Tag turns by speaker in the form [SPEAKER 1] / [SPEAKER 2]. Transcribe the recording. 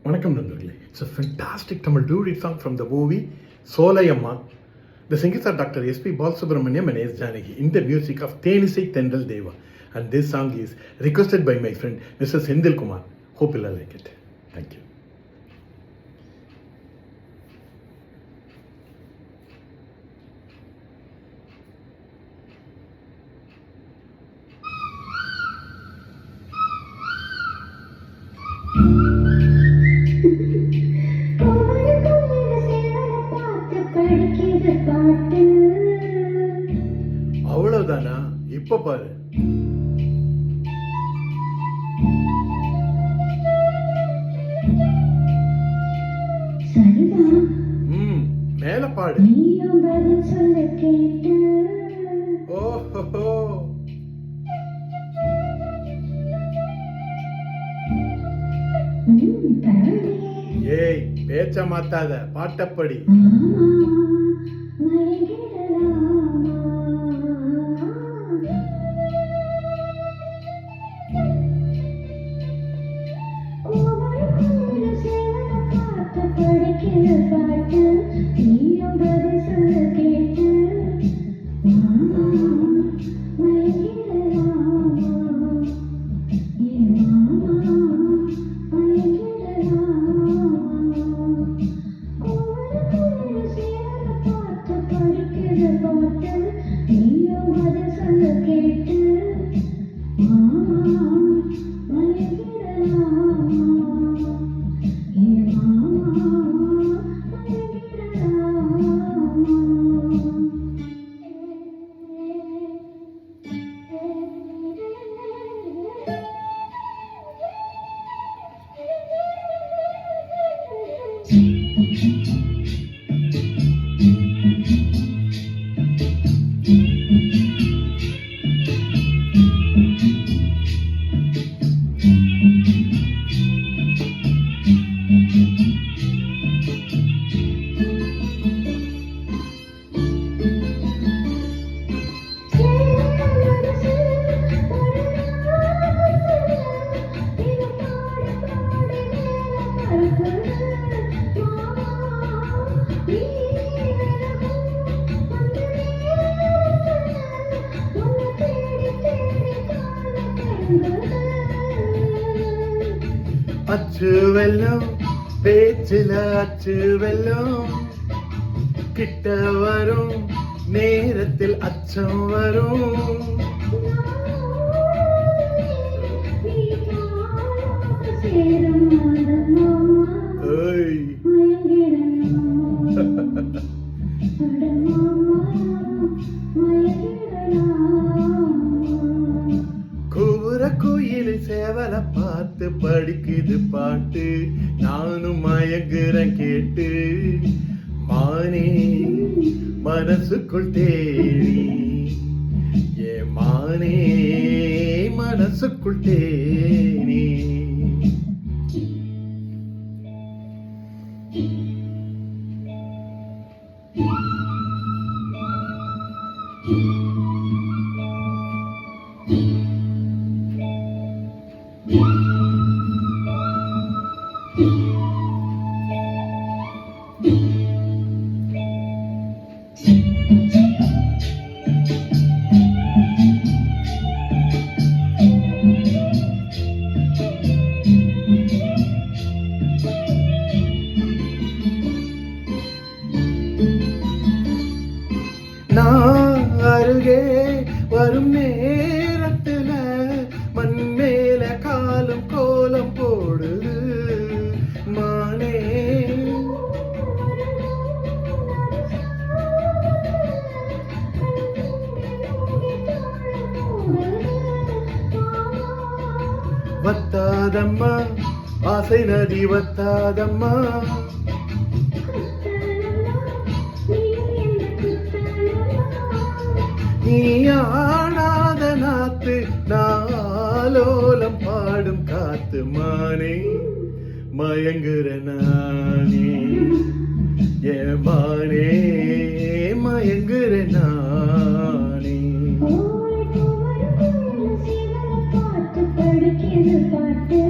[SPEAKER 1] வணக்கம் நண்பர்களே. It's a fantastic Tamil duet song from the movie Solayamma. The singers are Dr. S.P. Balasubramaniam and S. Janaki in the music of Thenisai Tendal Deva. And this song is requested by my friend Mr. Sendil Kumar. Hope you'll like it. Thank you. அவ்வளவுதானா? இப்ப பாரு. மேல பாடு. ஓஹோ, ஏய் பேச்ச மாத்தாத, பாட்டப்படி. அச்சு வெல்லம் பேச்சில, அச்சு வெல்லம் கிட்ட வரும் நேரத்தில் அச்சம் வரும். கோயிலு சேவலை பார்த்து படிக்குது பாட்டு, நானும் மயங்குறேன் கேட்டு. மானே மனசுக்குள் தேடி, ஏ மானே மனசுக்குள் தேடி. நான் அருகே வரும் நேரத்துல மண் மேல காலம் கோலம் போடுது. மானே வத்தாதம்மா, ஆசை நதி வத்தாதம்மா. நீ ஆடாத நாத்து, நாலோலம் பாடும் காத்து. மானே மயங்குற நானே, ஏ மானே மயங்குற நானே. பாட்டு